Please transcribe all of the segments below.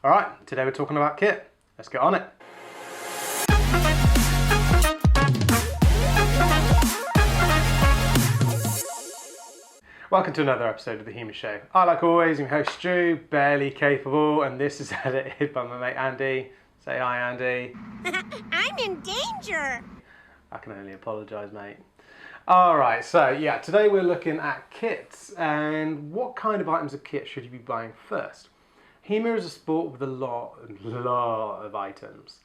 Alright, today we're talking about kit. Let's get on it. Welcome to another episode of the HEMA Show. I, like always, am your host Stu, barely capable, and this is edited by my mate Andy. Say hi, Andy. I'm in danger. I can only apologise, mate. Alright, so yeah, today we're looking at kits and what kind of items of kit should you be buying first. HEMA is a sport with a lot of items.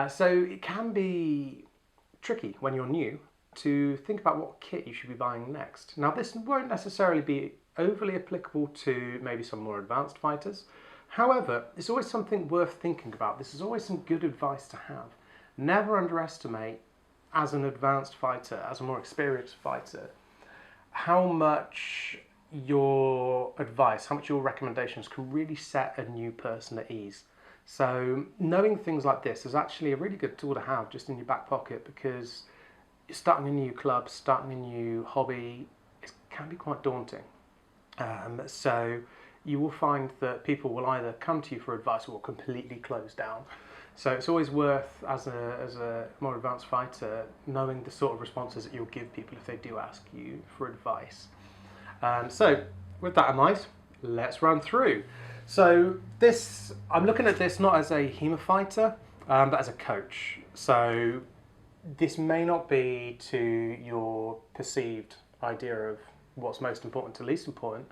So it can be tricky when you're new to think about what kit you should be buying next. Now this won't necessarily be overly applicable to maybe some more advanced fighters. However, it's always something worth thinking about. This is always some good advice to have. Never underestimate, as an advanced fighter, as a more experienced fighter, how much your advice, how much your recommendations can really set a new person at ease. So knowing things like this is actually a really good tool to have just in your back pocket, because starting a new club, starting a new hobby, it can be quite daunting. So you will find that people will either come to you for advice or completely close down. So it's always worth, as a more advanced fighter, knowing the sort of responses that you'll give people if they do ask you for advice. So with that in mind, let's run through. So this, I'm looking at this not as a HEMA fighter, but as a coach. So this may not be to your perceived idea of what's most important to least important,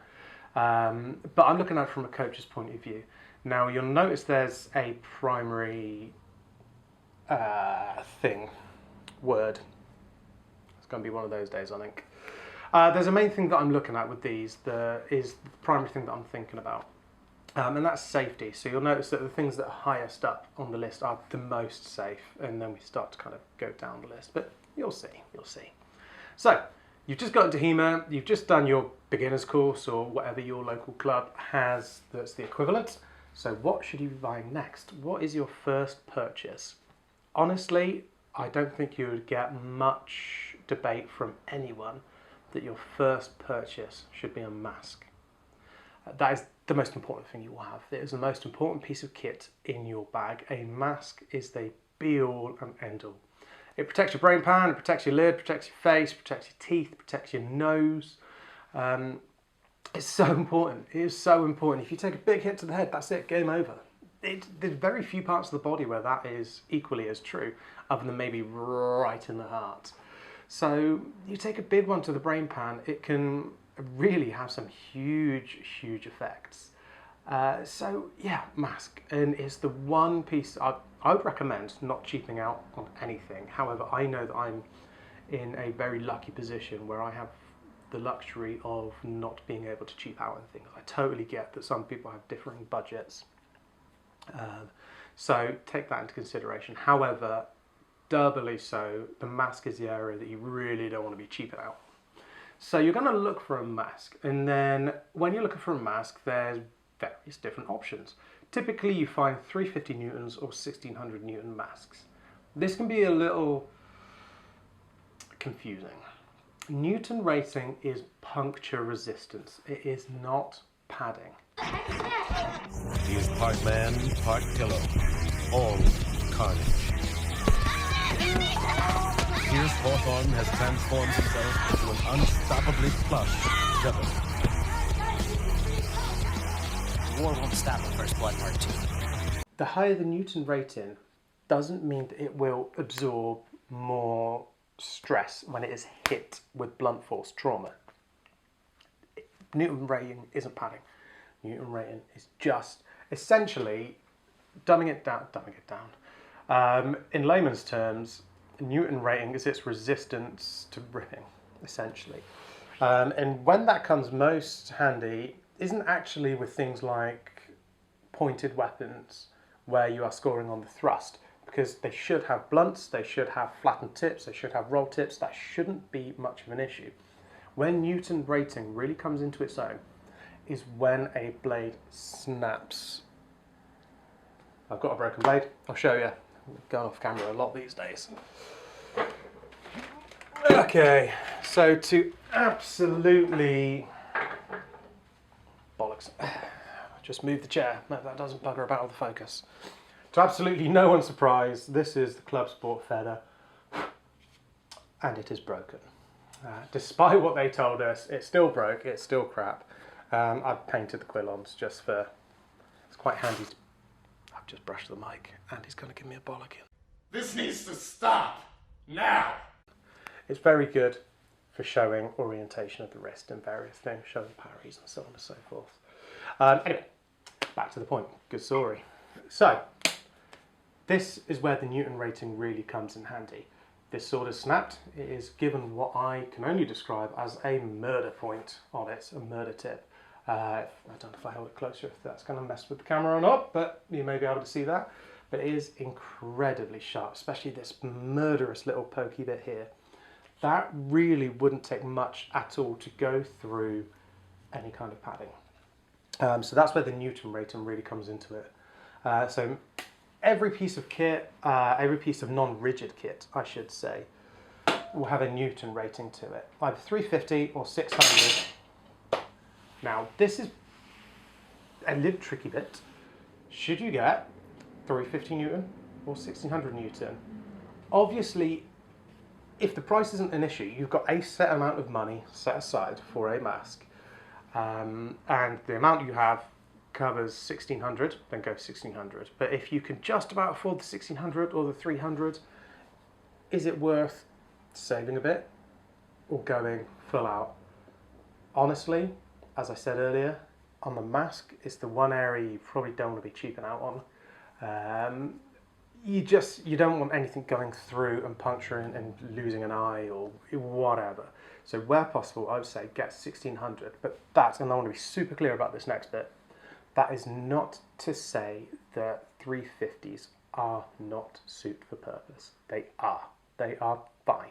but I'm looking at it from a coach's point of view. Now you'll notice there's a primary word. It's going to be one of those days, I think. There's a main thing that I'm looking at with these that is the primary thing that I'm thinking about, and that's safety. So you'll notice that the things that are highest up on the list are the most safe, and then we start to kind of go down the list, but you'll see. So you've just got into HEMA, you've just done your beginner's course or whatever your local club has that's the equivalent. So what should you be buying next? What is your first purchase? Honestly, I don't think you would get much debate from anyone that your first purchase should be a mask. That is the most important thing you will have. It is the most important piece of kit in your bag. A mask is the be-all and end-all. It protects your brain pan, it protects your lid, protects your face, protects your teeth, protects your nose. It's so important. It is so important. If you take a big hit to the head, that's it, game over. There's very few parts of the body where that is equally as true, other than maybe right in the heart. So you take a big one to the brain pan, it can really have some huge effects. So yeah, mask, and it's the one piece I would recommend not cheaping out on anything. However, I know that I'm in a very lucky position where I have the luxury of not being able to cheap out on things. I totally get that some people have differing budgets, so take that into consideration. However, doubly so, the mask is the area that you really don't want to be cheaping out. So you're going to look for a mask, and then when you're looking for a mask, there's various different options. Typically you find 350 newtons or 1600 newton masks. This can be a little confusing. Newton rating is puncture resistance. It is not padding. He is part man, part pillow. All carnage. Pierce Hawthorne has transformed himself into an unstoppably plush devil. War won't stop at First Blood Part 2. The higher the Newton rating doesn't mean that it will absorb more stress when it is hit with blunt force trauma. Newton rating isn't padding. Newton rating is just essentially dumbing it down. In layman's terms, Newton rating is its resistance to ripping, essentially. And when that comes most handy isn't actually with things like pointed weapons where you are scoring on the thrust, because they should have blunts, they should have flattened tips, they should have roll tips. That shouldn't be much of an issue. When Newton rating really comes into its own is when a blade snaps. I've got a broken blade, I'll show you. I'm going off camera a lot these days. Okay, so to absolutely bollocks. just move the chair. No, that doesn't bugger about the focus. To absolutely no one's surprise, this is the Club Sport feather, and it is broken. Despite what they told us, it still broke, it's still crap. I've painted the quillons just for, it's quite handy. I've just brushed the mic and he's going to give me a bollocking. This needs to stop, now! It's very good for showing orientation of the wrist and various things, showing parries and so on and so forth. Anyway, back to the point, good story. So, this is where the Newton rating really comes in handy. This sword is snapped. It is given what I can only describe as a murder point on it, a murder tip. I don't know if I hold it closer if that's going to mess with the camera or not, but you may be able to see that. But it is incredibly sharp, especially this murderous little pokey bit here. That really wouldn't take much at all to go through any kind of padding. So that's where the Newton rating really comes into it. So every piece of kit, every piece of non-rigid kit, I should say, will have a Newton rating to it, either 350 or 600. Now, this is a little tricky bit. Should you get 350 Newton or 1600 Newton? Obviously, if the price isn't an issue, you've got a set amount of money set aside for a mask, and the amount you have covers 1600, then go 1600. But if you can just about afford the 1600 or the 300, is it worth saving a bit or going full out? Honestly, as I said earlier, on the mask, it's the one area you probably don't want to be cheaping out on. You don't want anything going through and puncturing and losing an eye or whatever. So where possible, I would say get 1600. But that's, and I want to be super clear about this next bit, that is not to say that 350s are not suit for purpose. They are. They are fine.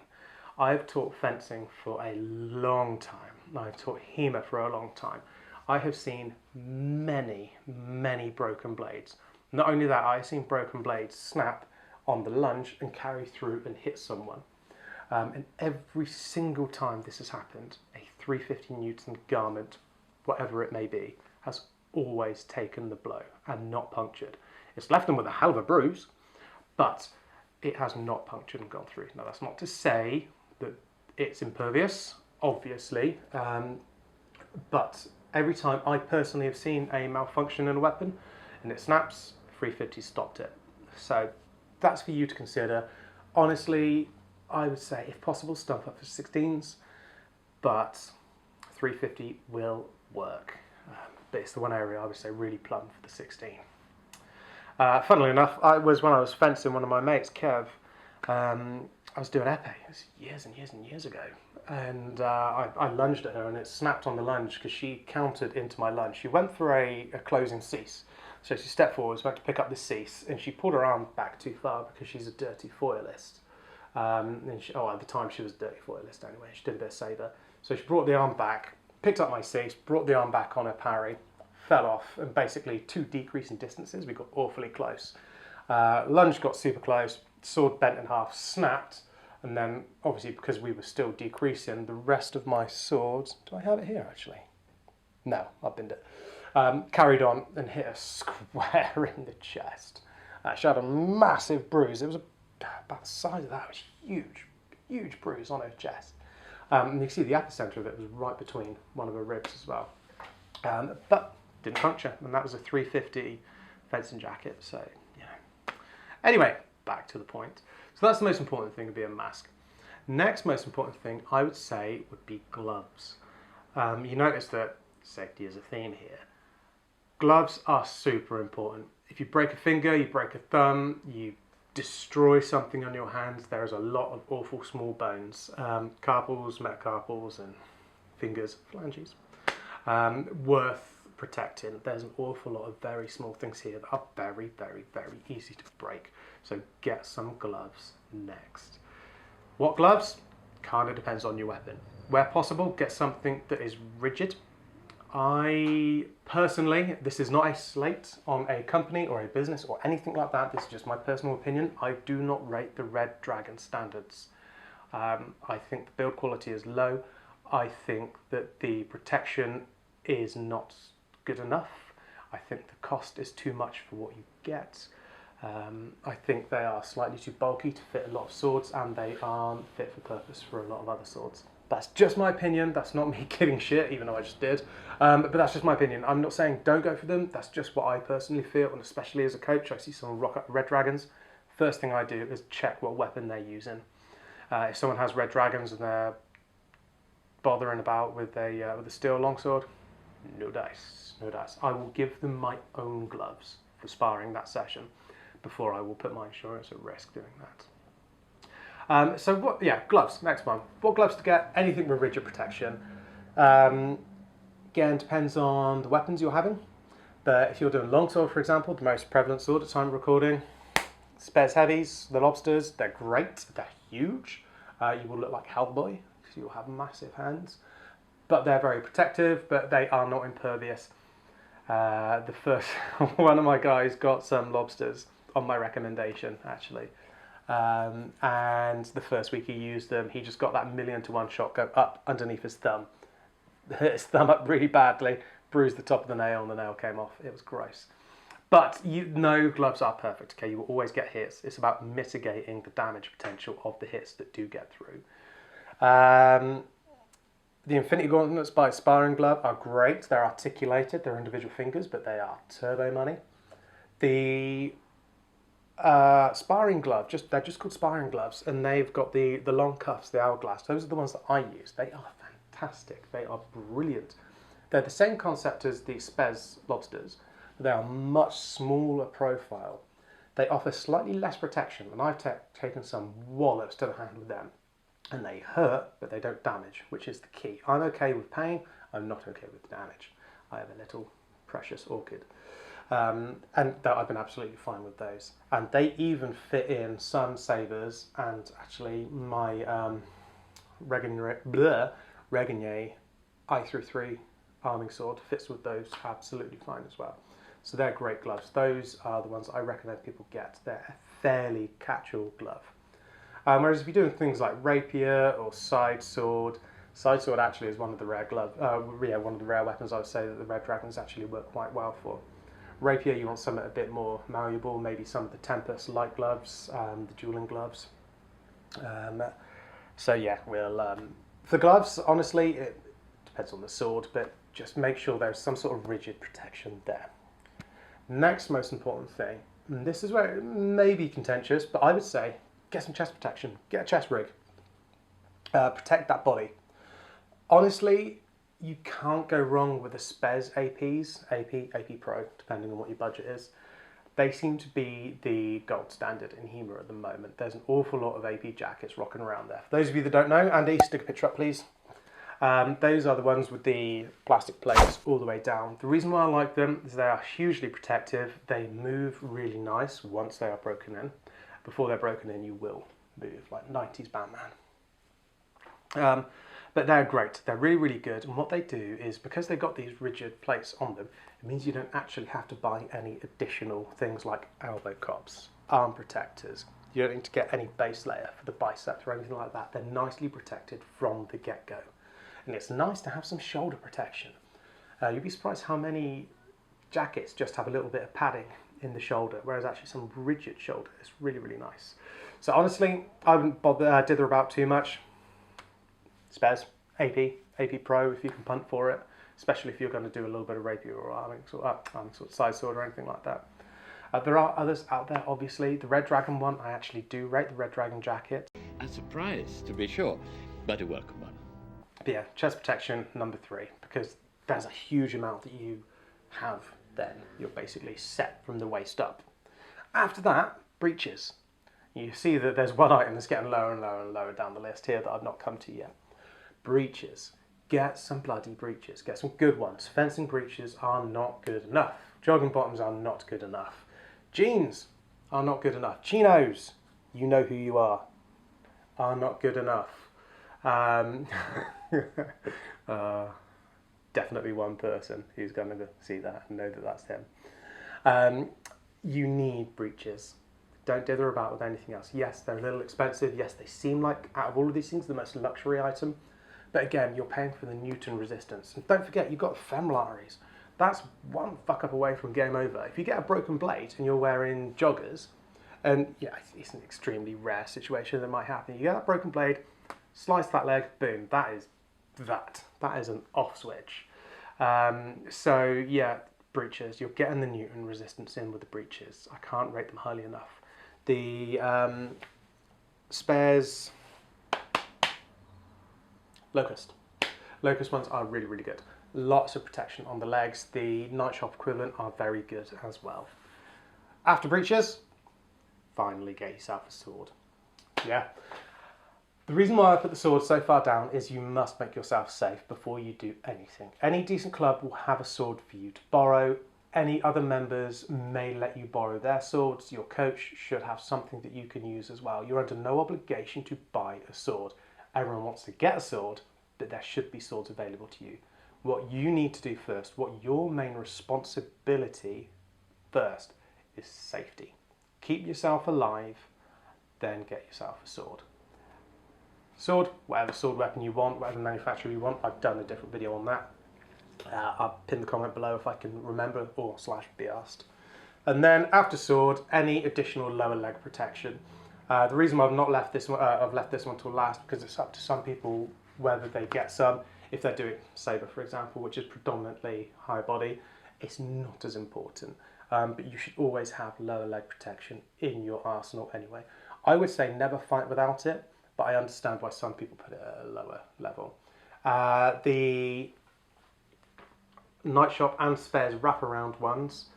I've taught fencing for a long time. I've taught HEMA for a long time. I have seen many, many broken blades. Not only that, I've seen broken blades snap on the lunge and carry through and hit someone. And every single time this has happened, a 350 Newton garment, whatever it may be, has always taken the blow and not punctured. It's left them with a hell of a bruise, but it has not punctured and gone through. Now, that's not to say that it's impervious, obviously, but every time I personally have seen a malfunction in a weapon and it snaps, 350 stopped it. So that's for you to consider. Honestly, I would say, if possible, stump up for 16s, but 350 will work. But it's the one area I would say really plumb for the 16. Funnily enough, when I was fencing one of my mates, Kev, I was doing épée. It was years and years and years ago. And I lunged at her and it snapped on the lunge because she countered into my lunge. She went for a closing cease. So she stepped forwards, went to pick up the cease, and she pulled her arm back too far because she's a dirty foilist. At the time she was a dirty foilist anyway. She did a bit of sabre. So she brought the arm back, picked up my cease, brought the arm back on her parry, fell off, and basically two decreasing distances, we got awfully close. Lunge got super close, sword bent in half, snapped, and then obviously because we were still decreasing, the rest of my swords, do I have it here actually? No, I've binned it. Carried on and hit her square in the chest. She had a massive bruise. It was about the size of that. It was huge, huge bruise on her chest. And you can see the epicenter of it was right between one of her ribs as well. But didn't puncture, and that was a 350 fencing jacket. So, you know. Anyway, back to the point. So that's the most important thing, would be a mask. Next most important thing, I would say, would be gloves. You notice that safety is a theme here. Gloves are super important. If you break a finger, you break a thumb, you destroy something on your hands, there is a lot of awful small bones, carpals, metacarpals, and fingers, phalanges, worth protecting. There's an awful lot of very small things here that are very, very, very easy to break. So get some gloves next. What gloves? Kind of depends on your weapon. Where possible, get something that is rigid. I personally, this is not a slate on a company or a business or anything like that. This is just my personal opinion. I do not rate the Red Dragon standards. I think the build quality is low. I think that the protection is not good enough. I think the cost is too much for what you get. I think they are slightly too bulky to fit a lot of swords, and they aren't fit for purpose for a lot of other swords. That's just my opinion. That's not me giving shit, even though I just did. But that's just my opinion. I'm not saying don't go for them. That's just what I personally feel, and especially as a coach, I see someone rock up red dragons. First thing I do is check what weapon they're using. If someone has red dragons and they're bothering about with a steel longsword, no dice, no dice. I will give them my own gloves for sparring that session before I will put my insurance at risk doing that. So what? Yeah, gloves. Next one. What gloves to get? Anything with rigid protection. Again, depends on the weapons you're having. But if you're doing longsword, for example, the most prevalent sword at time of recording, Spez Heavies, the lobsters, they're great. They're huge. You will look like Hellboy because you'll have massive hands. But they're very protective, but they are not impervious. The first one of my guys got some lobsters on my recommendation, actually. And the first week he used them, he just got that 1,000,000 to 1 shot go up underneath his thumb. Hit his thumb up really badly, bruised the top of the nail, and the nail came off. It was gross. But no gloves are perfect, okay? You will always get hits. It's about mitigating the damage potential of the hits that do get through. The Infinity Gauntlets by Sparring Glove are great. They're articulated, they're individual fingers, but they are turbo money. The Sparring Glove, they're just called Sparring Gloves, and they've got the long cuffs, the hourglass. Those are the ones that I use. They are fantastic. They are brilliant. They're the same concept as the Spez lobsters, but they are much smaller profile. They offer slightly less protection, and I've taken some wallops to the hand with them. And they hurt, but they don't damage, which is the key. I'm okay with pain, I'm not okay with damage. I have a little precious orchid. And I've been absolutely fine with those. And they even fit in some sabres, and actually my Regnier I-3 arming sword fits with those absolutely fine as well. So they're great gloves. Those are the ones I recommend people get. They're a fairly catch-all glove. Whereas if you're doing things like rapier or side sword actually is one of the rare one of the rare weapons I would say that the red dragons actually work quite well for. Rapier, you want something a bit more malleable, maybe some of the Tempest light gloves, the dueling gloves. So yeah, for gloves, honestly, it depends on the sword, but just make sure there's some sort of rigid protection there. Next most important thing, and this is where it may be contentious, but I would say get some chest protection, get a chest rig, protect that body. Honestly, you can't go wrong with the Spez APs, AP Pro, depending on what your budget is. They seem to be the gold standard in HEMA at the moment. There's an awful lot of AP jackets rocking around there. For those of you that don't know, Andy, stick a picture up please. Those are the ones with the plastic plates all the way down. The reason why I like them is they are hugely protective. They move really nice once they are broken in. Before they're broken in, you will move like 90s Batman. But they're great. They're really, really good. And what they do is, because they've got these rigid plates on them, it means you don't actually have to buy any additional things like elbow cops, arm protectors. You don't need to get any base layer for the biceps or anything like that. They're nicely protected from the get-go. And it's nice to have some shoulder protection. You'd be surprised how many jackets just have a little bit of padding in the shoulder, whereas actually some rigid shoulder is really, really nice. So honestly, I wouldn't bother dither about too much. Spez, AP Pro if you can punt for it, especially if you're going to do a little bit of rapier or arming sort of side sword or anything like that. There are others out there, obviously. The Red Dragon one, I actually do rate the Red Dragon jacket. A surprise, to be sure, but a welcome one. But yeah, chest protection, number 3, because there's a huge amount that you have then. You're basically set from the waist up. After that, breeches. You see that there's one item that's getting lower and lower and lower down the list here that I've not come to yet. Breeches. Get some bloody breeches. Get some good ones. Fencing breeches are not good enough. Jogging bottoms are not good enough. Jeans are not good enough. Chinos, you know who you are not good enough. Definitely one person who's going to see that and know that that's him. You need breeches. Don't dither about with anything else. Yes, they're a little expensive. Yes, they seem like, out of all of these things, the most luxury item. But again, you're paying for the Newton resistance. And don't forget, you've got femoral arteries. that's one fuck up away from game over. If you get a broken blade and you're wearing joggers, and yeah, it's an extremely rare situation that might happen. You get that broken blade, slice that leg, boom, that is an off switch. So yeah, breeches, you're getting the Newton resistance in with the breeches. I can't rate them highly enough. The spares, Locust ones are really, really good. Lots of protection on the legs. The Night Shop equivalent are very good as well. After breeches, finally get yourself a sword. Yeah. The reason why I put the sword so far down is you must make yourself safe before you do anything. Any decent club will have a sword for you to borrow. Any other members may let you borrow their swords. Your coach should have something that you can use as well. You're under no obligation to buy a sword. Everyone wants to get a sword, but there should be swords available to you. What you need to do first, what your main responsibility first, is safety. Keep yourself alive, then get yourself a sword. Sword, whatever sword weapon you want, whatever manufacturer you want. I've done a different video on that. I'll pin the comment below if I can remember or / be asked. And then after sword, any additional lower leg protection. The reason why I've not left this one, I've left this one till last, because it's up to some people whether they get some. If they're doing saber, for example, which is predominantly high body, it's not as important. But you should always have lower leg protection in your arsenal anyway. I would say never fight without it, but I understand why some people put it at a lower level. The Night Shop and Spares wraparound ones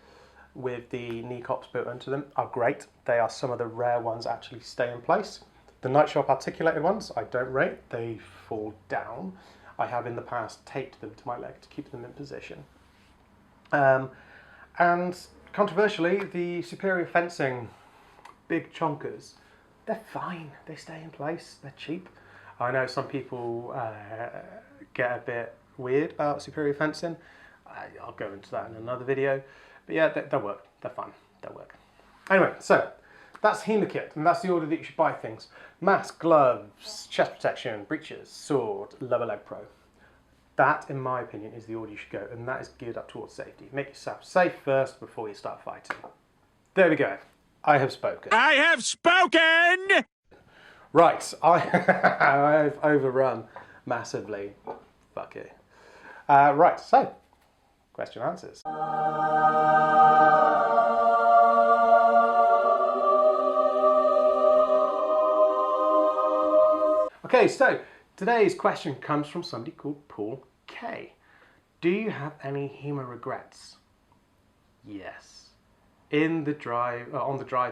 with the knee cops built into them are great. They are some of the rare ones that actually stay in place. The Night Shop articulated ones I don't rate, they fall down. I have in the past taped them to my leg to keep them in position. And controversially, the superior fencing big chonkers, they're fine, they stay in place, they're cheap. I know some people get a bit weird about superior fencing. I'll go into that in another video. But yeah, they'll work, they're fine, they'll work. Anyway, so that's HEMA Kit, and that's the order that you should buy things. Mask, gloves, chest protection, breeches, sword, lower leg pro. That, in my opinion, is the order you should go, and that is geared up towards safety. Make yourself safe first before you start fighting. There we go. I have spoken. I have spoken! Right, I've overrun massively. Fuck it. Right, so, question answers. Okay, so today's question comes from somebody called Paul K. Do you have any HEMA regrets? Yes. On the drive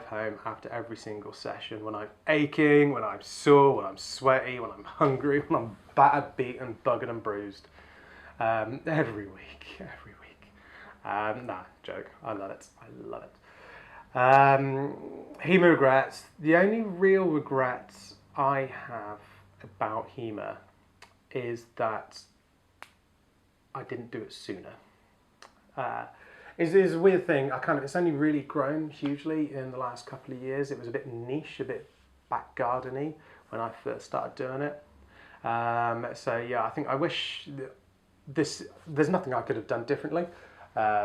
home after every single session, when I'm aching, when I'm sore, when I'm sweaty, when I'm hungry, when I'm battered, beaten, buggered and bruised. Every week. Nah, joke. I love it. HEMA regrets. The only real regrets I have about HEMA is that I didn't do it sooner. It's a weird thing. It's only really grown hugely in the last couple of years. It was a bit niche, a bit back garden-y when I first started doing it. So yeah, I wish there's nothing I could have done differently.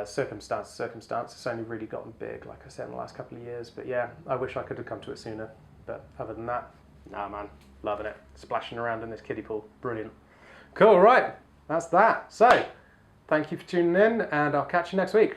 Circumstance. It's only really gotten big, like I said, in the last couple of years. But yeah, I wish I could have come to it sooner. But other than that, nah, man, loving it. Splashing around in this kiddie pool, brilliant. Cool, right, that's that. So, thank you for tuning in, and I'll catch you next week.